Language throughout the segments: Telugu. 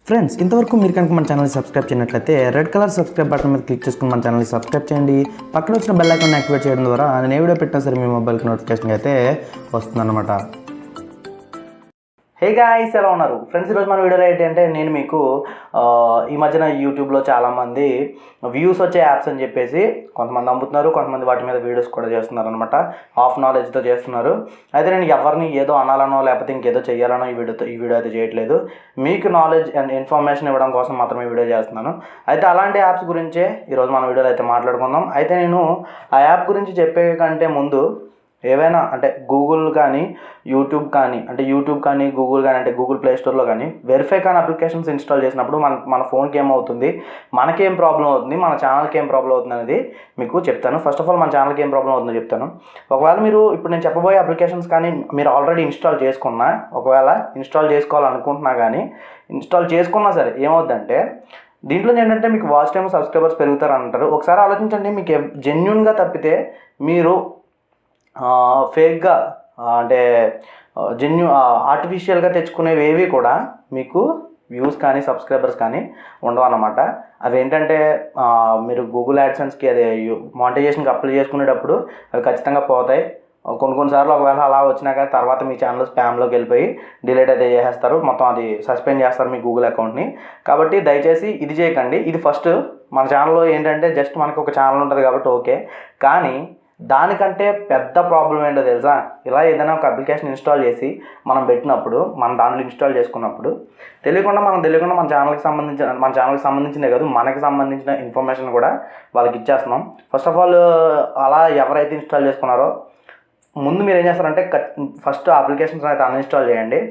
ఫ్రెండ్స్, ఇంతవరకు మీరు కనుక మన ఛానల్ని సబ్స్క్రైబ్ చేయనట్లయితే రెడ్ కలర్ సబ్స్క్రైబ్ బటన్ మీద క్లిక్ చేసుకుని మన ఛానల్ని సబ్స్క్రైబ్ చేయండి. పక్కన వచ్చిన బెల్ ఐకాన్ యాక్టివేట్ చేయడం ద్వారా నేను ఏ వీడియో పెట్టినా సరే మీ మొబైల్కి నోటిఫికేషన్ అయితే వస్తుందన్నమాట. హే గాయ్స్, ఎలా ఉన్నారు ఫ్రెండ్స్? ఈరోజు మన వీడియోలో ఏంటంటే నేను మీకు ఈ మధ్యన యూట్యూబ్లో చాలామంది వ్యూస్ వచ్చే యాప్స్ అని చెప్పేసి కొంతమంది అమ్ముతున్నారు, కొంతమంది వాటి మీద వీడియోస్ కూడా చేస్తున్నారు అనమాట. హాఫ్ నాలెడ్జ్తో చేస్తున్నారు. అయితే నేను ఎవరిని ఏదో అనాలనో లేకపోతే ఇంకేదో చేయాలనో ఈ వీడియో అయితే చేయట్లేదు. మీకు నాలెడ్జ్ అండ్ ఇన్ఫర్మేషన్ ఇవ్వడం కోసం మాత్రమే వీడియో చేస్తున్నాను. అయితే అలాంటి యాప్స్ గురించే ఈరోజు మన వీడియోలో అయితే మాట్లాడుకుందాం. అయితే నేను ఆ యాప్ గురించి చెప్పే కంటే ముందు ఏవైనా అంటే గూగుల్ కానీ యూట్యూబ్ కానీ గూగుల్ కానీ అంటే గూగుల్ ప్లే స్టోర్లో కానీ వెరిఫై కానీ అప్లికేషన్స్ ఇన్స్టాల్ చేసినప్పుడు మన ఫోన్కి ఏమవుతుంది, మనకేం ప్రాబ్లం అవుతుంది, మన ఛానల్కి ఏం ప్రాబ్లం అవుతుంది అనేది మీకు చెప్తాను. ఫస్ట్ ఆఫ్ ఆల్ మన ఛానల్కి ఏం ప్రాబ్లం అవుతుందో చెప్తాను. ఒకవేళ మీరు ఇప్పుడు నేను చెప్పబోయే అప్లికేషన్స్ కానీ మీరు ఆల్రెడీ ఇన్స్టాల్ చేసుకున్నా, ఒకవేళ ఇన్స్టాల్ చేసుకోవాలనుకుంటున్నా కానీ ఇన్స్టాల్ చేసుకున్నా సరే ఏమవుతుందంటే దీంట్లో ఏంటంటే మీకు వాచ్ టైమ్ సబ్స్క్రైబర్స్ పెరుగుతారు అంటారు. ఒకసారి ఆలోచించండి, మీకు జెన్యూన్గా తప్పితే మీరు ఫేక్గా అంటే ఆర్టిఫిషియల్గా తెచ్చుకునేవి ఏవి కూడా మీకు వ్యూస్ కానీ సబ్స్క్రైబర్స్ కానీ ఉండవు అన్నమాట. అవి ఏంటంటే మీరు గూగుల్ యాడ్సెన్స్కి అదే మానిటైజేషన్కి అప్లై చేసుకునేటప్పుడు అవి ఖచ్చితంగా పోతాయి. కొన్నిసార్లు ఒకవేళ అలా వచ్చినా కానీ తర్వాత మీ ఛానల్ స్పామ్లోకి వెళ్ళిపోయి డిలీట్ అయితే చేసేస్తారు, మొత్తం అది సస్పెండ్ చేస్తారు మీ గూగుల్ అకౌంట్ని. కాబట్టి దయచేసి ఇది చేయకండి. ఇది ఫస్ట్ మన ఛానల్లో ఏంటంటే జస్ట్ మనకి ఒక ఛానల్ ఉంటుంది కాబట్టి ఓకే, కానీ దానికంటే పెద్ద ప్రాబ్లం ఏంటో తెలుసా? ఇలా ఏదైనా ఒక అప్లికేషన్ ఇన్స్టాల్ చేసి మనం పెట్టినప్పుడు, మనం దాంట్లో ఇన్స్టాల్ చేసుకున్నప్పుడు తెలియకుండా మన ఛానల్కి సంబంధించిందే కాదు, మనకి సంబంధించిన ఇన్ఫర్మేషన్ కూడా వాళ్ళకి ఇచ్చేస్తున్నాం. ఫస్ట్ ఆఫ్ ఆల్ అలా ఎవరైతే ఇన్స్టాల్ చేసుకున్నారో ముందు మీరు ఏం చేస్తారంటే ఫస్ట్ అప్లికేషన్స్ అయితే అన్ఇన్స్టాల్ చేయండి.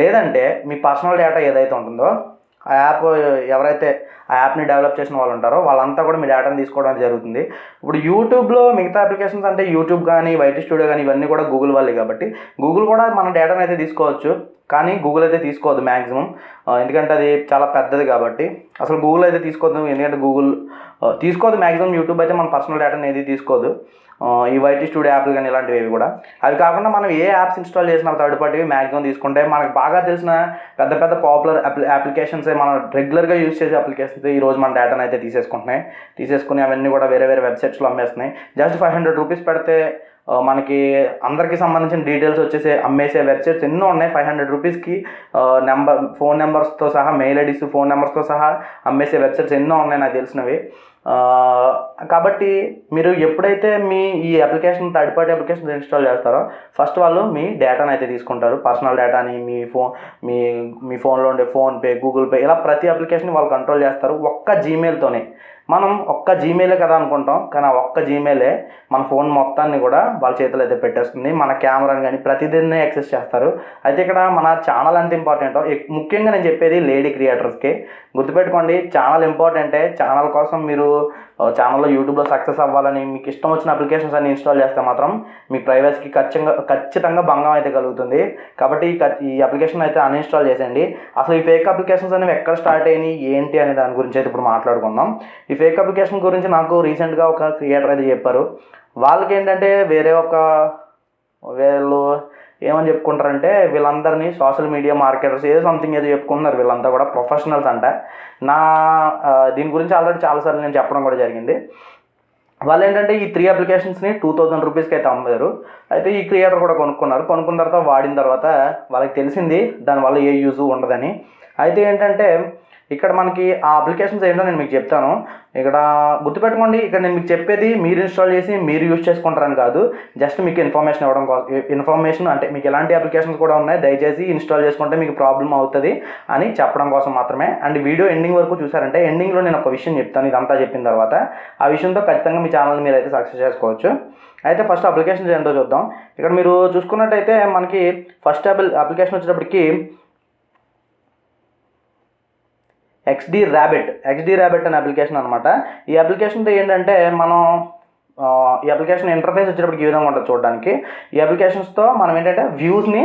లేదంటే మీ పర్సనల్ డేటా ఏదైతే ఉంటుందో ఆ యాప్ ఎవరైతే ఆ యాప్ని డెవలప్ చేసిన వాళ్ళు ఉంటారో వాళ్ళంతా కూడా మీ డేటాని తీసుకోవడం జరుగుతుంది. ఇప్పుడు యూట్యూబ్లో మిగతా అప్లికేషన్స్ అంటే యూట్యూబ్ కానీ వైటీ స్టూడియో కానీ ఇవన్నీ కూడా గూగుల్ వాళ్ళే కాబట్టి గూగుల్ కూడా మన డేటాని అయితే తీసుకోవచ్చు, కానీ గూగుల్ అయితే తీసుకోవద్దు మ్యాక్సిమం. ఎందుకంటే అది చాలా పెద్దది కాబట్టి అసలు గూగుల్ అయితే తీసుకోవద్దు. ఎందుకంటే గూగుల్ తీసుకోవద్దు మ్యాక్సిమం. యూట్యూబ్ అయితే మన పర్సనల్ డేటాని ఏది తీసుకోదు. ఈ వైటీ స్టూడియో యాప్లు కానీ ఇలాంటివి కూడా. అవి కాకుండా మనం ఏ యాప్స్ ఇన్స్టాల్ చేసిన థర్డ్ పార్టీ మ్యాక్సిమం తీసుకుంటే మనకు బాగా తెలిసిన పెద్ద పాపులర్ అప్లికేషన్స్, మనం రెగ్యులర్గా యూజ్ చేసే అప్లికేషన్స్ ఈరోజు మన డేటాను అయితే తీసేసుకుని అవన్నీ కూడా వేరే వెబ్సైట్స్లో అమ్మేస్తున్నాయి. జస్ట్ 500 రూపీస్ పెడితే మనకి అందరికీ సంబంధించిన డీటెయిల్స్ వచ్చేసి అమ్మేసే వెబ్సైట్స్ ఎన్నో ఉన్నాయి. 500 రూపీస్కి ఫోన్ నెంబర్స్తో సహా, మెయిల్ ఐడీస్, ఫోన్ నెంబర్స్తో సహా అమ్మేసే వెబ్సైట్స్ ఎన్నో ఉన్నాయి నాకు తెలిసినవి. కాబట్టి మీరు ఎప్పుడైతే ఈ application third party application install చేస్తారో ఫస్ట్ వాళ్ళు మీ డేటాను అయితే తీసుకుంటారు. పర్సనల్ డేటాని మీ ఫోన్లో ఉండే ఫోన్పే, గూగుల్ పే ఇలా ప్రతి అప్లికేషన్ వాళ్ళు కంట్రోల్ చేస్తారు ఒక్క జీమెయిల్తోనే. మనం ఒక్క జీమెయిలే కదా అనుకుంటాం, కానీ ఆ ఒక్క జీమెయిలే మన ఫోన్ మొత్తాన్ని కూడా వాళ్ళ చేతిలో అయితే పెట్టేస్తుంది. మన కెమెరాని కానీ ప్రతిదీన్ని యాక్సెస్ చేస్తారు. అయితే ఇక్కడ మన ఛానల్ ఎంత ఇంపార్టెంటో ముఖ్యంగా నేను చెప్పేది లేడీ క్రియేటర్స్కి గుర్తుపెట్టుకోండి. ఛానల్ ఇంపార్టెంటే. ఛానల్ కోసం మీరు ఛానల్లో యూట్యూబ్లో సక్సెస్ అవ్వాలని మీకు ఇష్టం వచ్చిన అప్లికేషన్స్ అన్ని ఇన్స్టాల్ చేస్తే మాత్రం మీ ప్రైవసీకి ఖచ్చితంగా భంగం అయితే కలుగుతుంది. కాబట్టి ఈ అప్లికేషన్ అయితే అన్ఇన్స్టాల్ చేసేయండి. అసలు ఈ ఫేక్ అప్లికేషన్స్ అనేవి ఎక్కడ స్టార్ట్ అయినాయి ఏంటి అనే దాని గురించి అయితే ఇప్పుడు మాట్లాడుకుందాం. ఈ ఫేక్ అప్లికేషన్ గురించి నాకు రీసెంట్గా ఒక క్రియేటర్ అయితే చెప్పారు. వాళ్ళకి ఏంటంటే వీళ్ళు ఏమని చెప్పుకుంటారంటే వీళ్ళందరినీ సోషల్ మీడియా మార్కెటర్స్ ఏదో సంథింగ్ ఏదో చెప్పుకుంటున్నారు. వీళ్ళంతా కూడా ప్రొఫెషనల్స్ అంట. దీని గురించి ఆల్రెడీ చాలాసార్లు నేను చెప్పడం కూడా జరిగింది. వాళ్ళు ఏంటంటే ఈ 3 అప్లికేషన్స్ని 2000 రూపీస్కి అయితే అమ్మారు. అయితే ఈ క్రియేటర్ కూడా కొనుక్కున్న తర్వాత వాడిన తర్వాత వాళ్ళకి తెలిసింది దానివల్ల ఏ యూజ్ ఉండదని. అయితే ఏంటంటే ఇక్కడ మనకి ఆ అప్లికేషన్స్ ఏంటో నేను మీకు చెప్తాను. ఇక్కడ గుర్తుపెట్టుకోండి, ఇక్కడ నేను మీకు చెప్పేది మీరు ఇన్స్టాల్ చేసి మీరు యూజ్ చేసుకుంటారని కాదు, జస్ట్ మీకు ఇన్ఫర్మేషన్ ఇవ్వడం కోసం. ఇన్ఫర్మేషన్ అంటే మీకు ఎలాంటి అప్లికేషన్స్ కూడా ఉన్నాయి, దయచేసి ఇన్స్టాల్ చేసుకుంటే మీకు ప్రాబ్లం అవుతుంది అని చెప్పడం కోసం మాత్రమే. అండ్ వీడియో ఎండింగ్ వరకు చూసారంటే ఎండింగ్లో నేను ఒక విషయం చెప్తాను. ఇదంతా చెప్పిన తర్వాత ఆ విషయంతో ఖచ్చితంగా మీ ఛానల్ మీరు అయితే సక్సెస్ చేసుకోవచ్చు. అయితే ఫస్ట్ అప్లికేషన్స్ ఏంటో చూద్దాం. ఇక్కడ మీరు చూసుకున్నట్టయితే మనకి ఫస్ట్ అప్లికేషన్ వచ్చేటప్పటికి XD ర్యాబిట్ అనే అప్లికేషన్ అనమాట. ఈ అప్లికేషన్తో ఏంటంటే మనం ఈ అప్లికేషన్ ఇంటర్ఫేస్ వచ్చేటప్పటికి ఈ విధంగా ఉంటుంది చూడడానికి. ఈ అప్లికేషన్స్తో మనం ఏంటంటే వ్యూస్ని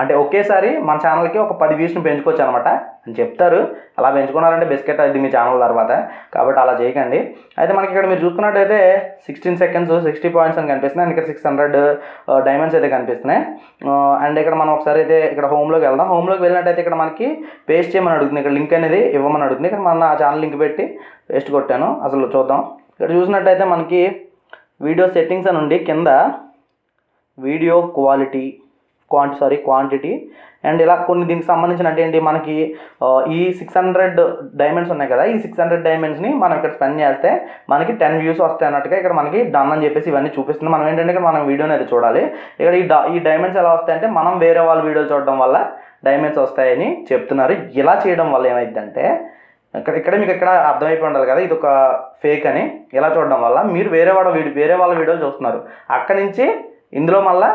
అంటే ఒకేసారి మన ఛానల్కి ఒక 10 వ్యూస్ని పెంచుకోవచ్చు అనమాట అని చెప్తారు. అలా పెంచుకున్నారంటే బిస్కెట్ అది మీ ఛానల్ తర్వాత, కాబట్టి అలా చేయకండి. అయితే మనకి ఇక్కడ మీరు చూసుకున్నట్టయితే 16 సెకండ్స్ 60 పాయింట్స్ అని కనిపిస్తున్నాయి, అండ్ ఇక్కడ 600 డైమండ్స్ అయితే కనిపిస్తున్నాయి. అండ్ ఇక్కడ మనం ఒకసారి అయితే ఇక్కడ హోమ్లోకి వెళ్దాం. హోమ్లోకి వెళ్ళినట్టయితే ఇక్కడ మనకి పేస్ట్ చేయమని అడుగుతుంది, ఇక్కడ లింక్ అనేది ఇవ్వమని అడుగుతుంది. ఇక్కడ మన ఛానల్ లింక్ పెట్టి పేస్ట్ కొట్టాను. అసలు చూద్దాం. ఇక్కడ చూసినట్టయితే మనకి వీడియో సెట్టింగ్స్ అని ఉండి కింద వీడియో క్వాంటిటీ అండ్ ఇలా కొన్ని దీనికి సంబంధించిన ఏంటి మనకి ఈ 600 డైమండ్స్ ఉన్నాయి కదా, ఈ 600 డైమండ్స్ని మనం ఇక్కడ స్పెండ్ చేస్తే మనకి 10 వ్యూస్ వస్తాయి అన్నట్టుగా ఇక్కడ మనకి డన్ అని చెప్పేసి ఇవన్నీ చూపిస్తుంది. మనం ఏంటంటే ఇక్కడ మనం వీడియోని అయితే చూడాలి. ఇక్కడ ఈ డైమండ్స్ ఎలా వస్తాయంటే మనం వేరే వాళ్ళ వీడియోలు చూడడం వల్ల డైమండ్స్ వస్తాయని చెప్తున్నారు. ఇలా చేయడం వల్ల ఏమైందంటే ఇక్కడ మీకు ఇక్కడ అర్థమైపోయి ఉండాలి కదా, ఇది ఒక ఫేక్ అని. ఇలా చూడడం వల్ల మీరు వేరే వాళ్ళ వీడియోలు చూస్తున్నారు. అక్కడి నుంచి ఇందులో మళ్ళీ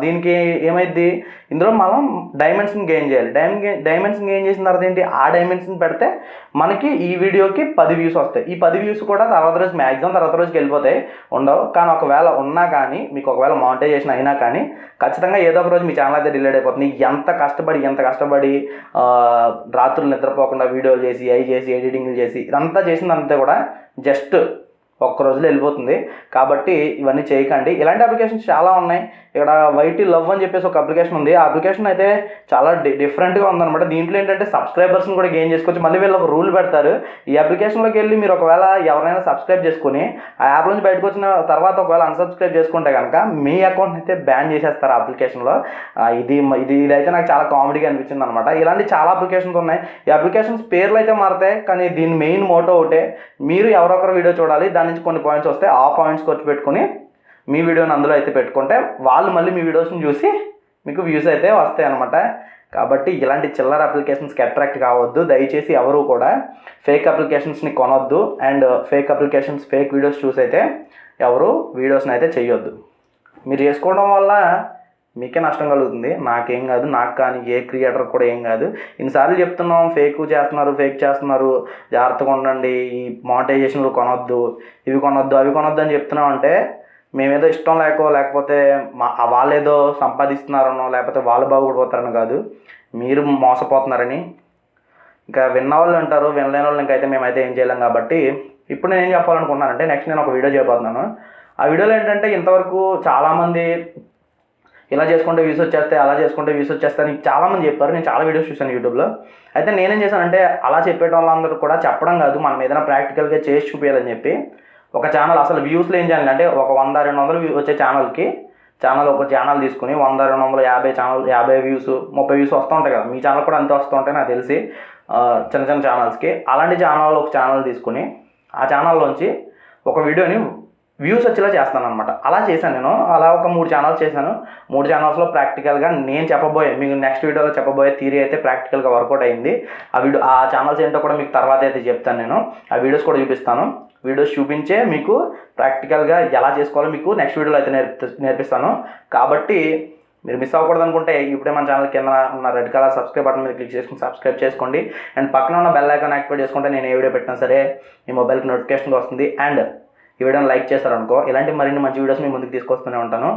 దీనికి ఏమైంది, ఇందులో మనం డైమండ్స్ని గెయిన్ చేయాలి. డైమండ్స్ని గెయిన్ చేసిన తర్వాత ఏంటి, ఆ డైమండ్స్ని పెడితే మనకి ఈ వీడియోకి 10 వ్యూస్ వస్తాయి. ఈ 10 వ్యూస్ కూడా తర్వాత రోజు మ్యాక్సిమం తర్వాత రోజుకి వెళ్ళిపోతాయి, ఉండవు. కానీ ఒకవేళ ఉన్నా కానీ మీకు ఒకవేళ మానిటైజేషన్ అయినా కానీ ఖచ్చితంగా ఏదో ఒక రోజు మీ ఛానల్ అయితే డిలీట్ అయిపోతుంది. ఎంత కష్టపడి రాత్రులు నిద్రపోకుండా వీడియోలు చేసి ఎడిటింగ్లు చేసి ఇదంతా చేసిందంతా కూడా జస్ట్ ఒక్క రోజులో వెళ్ళిపోతుంది. కాబట్టి ఇవన్నీ చేయకండి. ఇలాంటి అప్లికేషన్స్ చాలా ఉన్నాయి. ఇక్కడ వైటీ లవ్ అని చెప్పేసి ఒక అప్లికేషన్ ఉంది. ఆ అప్లికేషన్ అయితే చాలా డిఫరెంట్గా ఉందన్నమాట. దీంట్లో ఏంటంటే సబ్స్క్రైబర్స్ని కూడా గెయిన్ చేసుకోవచ్చు. మళ్ళీ వీళ్ళు ఒక రూల్ పెడతారు, ఈ అప్లికేషన్లోకి వెళ్ళి మీరు ఒకవేళ ఎవరైనా సబ్స్క్రైబ్ చేసుకుని ఆ యాప్ నుంచి బయటకు వచ్చిన తర్వాత ఒకవేళ అన్సబ్స్క్రైబ్ చేసుకుంటే కనుక మీ అకౌంట్ని అయితే బ్యాన్ చేసేస్తారు ఆ అప్లికేషన్లో. ఇదైతే నాకు చాలా కామెడీగా అనిపించింది అనమాట. ఇలాంటి చాలా అప్లికేషన్స్ ఉన్నాయి. ఈ అప్లికేషన్స్ పేర్లు అయితే మారుతాయి, కానీ దీని మెయిన్ మోటో ఒకటే, మీరు ఎవరొకరు వీడియో చూడాలి, దాని నుంచి కొన్ని పాయింట్స్ వస్తాయి, ఆ పాయింట్స్ ఖర్చు పెట్టుకుని మీ వీడియోని అందులో అయితే పెట్టుకుంటే వాళ్ళు మళ్ళీ మీ వీడియోస్ని చూసి మీకు వ్యూస్ అయితే వస్తాయి అనమాట. కాబట్టి ఇలాంటి చిల్లర అప్లికేషన్స్కి అట్రాక్ట్ కావద్దు. దయచేసి ఎవరు కూడా ఫేక్ అప్లికేషన్స్ని కొనొద్దు, అండ్ ఫేక్ వీడియోస్ చూసి అయితే ఎవరు వీడియోస్ని అయితే చేయొద్దు. మీరు చేసుకోవడం వల్ల మీకే నష్టం కలుగుతుంది, నాకేం కాదు, నాకు కానీ ఏ క్రియేటర్ కూడా ఏం కాదు. ఇన్నిసార్లు చెప్తున్నాం ఫేక్ చేస్తున్నారు, జాగ్రత్తగా ఉండండి, ఈ మానిటైజేషన్లు కొనొద్దు, ఇవి కొనొద్దు అవి కొనొద్దు అని చెప్తున్నాం. అంటే మేమేదో ఇష్టం లేకపోతే వాళ్ళేదో సంపాదిస్తున్నారనో లేకపోతే వాళ్ళు బాగుపడిపోతారని కాదు, మీరు మోసపోతున్నారని. ఇంకా విన్న వాళ్ళు అంటారు, వినలేని వాళ్ళు ఇంకైతే మేమైతే ఏం చేయలేం. కాబట్టి ఇప్పుడు నేను ఏం చెప్పాలనుకున్నానంటే నెక్స్ట్ నేను ఒక వీడియో చేయబోతున్నాను. ఆ వీడియోలో ఏంటంటే ఇంతవరకు చాలామంది ఇలా చేసుకుంటే వ్యూస్ వచ్చేస్తాయి, అలా చేసుకుంటే వ్యూస్ వచ్చేస్తాయి అని చాలామంది చెప్పారు. నేను చాలా వీడియోస్ చూసాను యూట్యూబ్లో. అయితే నేనేం చేశానంటే అలా చెప్పేట వాళ్ళందరూ కూడా చెప్పడం కాదు, మనం ఏదైనా ప్రాక్టికల్గా చేసి చూపించాలని చెప్పి ఒక ఛానల్ అసలు వ్యూస్లో ఏం చేయాలంటే ఒక 100-200 వచ్చే ఒక ఛానల్ తీసుకుని 100-250 వ్యూస్ 30 వ్యూస్ వస్తూ ఉంటాయి కదా, మీ ఛానల్ కూడా అంతే వస్తూ ఉంటాయి నాకు తెలిసి చిన్న ఛానల్స్కి. అలాంటి ఛానల్ ఒక ఛానల్ తీసుకుని ఆ ఛానల్లోంచి ఒక వీడియోని వ్యూస్ వచ్చేలా చేస్తాను అనమాట. అలా చేశాను నేను. అలా ఒక 3 ఛానల్స్ చేశాను. 3 ఛానల్స్లో ప్రాక్టికల్గా నేను మీకు నెక్స్ట్ వీడియోలో చెప్పబోయే థియరీ అయితే ప్రాక్టికల్గా వర్కౌట్ అయింది. ఆ ఛానల్స్ ఏంటో కూడా మీకు తర్వాత అయితే చెప్తాను. నేను ఆ వీడియోస్ కూడా చూపిస్తాను. వీడియోస్ చూపించే మీకు ప్రాక్టికల్గా ఎలా చేసుకోవాలో మీకు నెక్స్ట్ వీడియోలో అయితే నేర్పిస్తాను. కాబట్టి మీరు మిస్ అవ్వకూడదు అనుకుంటే ఇప్పుడే మన ఛానల్ కింద ఉన్న రెడ్ కలర్ సబ్స్క్రైబ్ బటన్ మీద క్లిక్ చేసుకుని సబ్స్క్రైబ్ చేసుకోండి. అండ్ పక్కన ఉన్న బెల్ ఐకాన్ యాక్టివేట్ చేసుకుంటే నేను ఏ వీడియో పెట్టినా సరే మీ మొబైల్కి నోటిఫికేషన్ వస్తుంది. అండ్ ఈ వీడియోని లైక్ చేస్తారనుకో, ఇలాంటి మరిన్ని మంచి వీడియోస్ మీ ముందుకు తీసుకొస్తూనే ఉంటాను.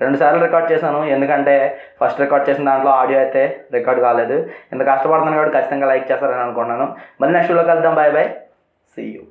2 సార్లు రికార్డ్ చేశాను, ఎందుకంటే ఫస్ట్ రికార్డ్ చేసిన దాంట్లో ఆడియో అయితే రికార్డ్ కాలేదు. ఇంత కష్టపడుతున్నాను కాబట్టి ఖచ్చితంగా లైక్ చేస్తారని అనుకున్నాను. మళ్ళీ నెక్స్ట్ వీడియోలో కలుద్దాం. Bye, see you.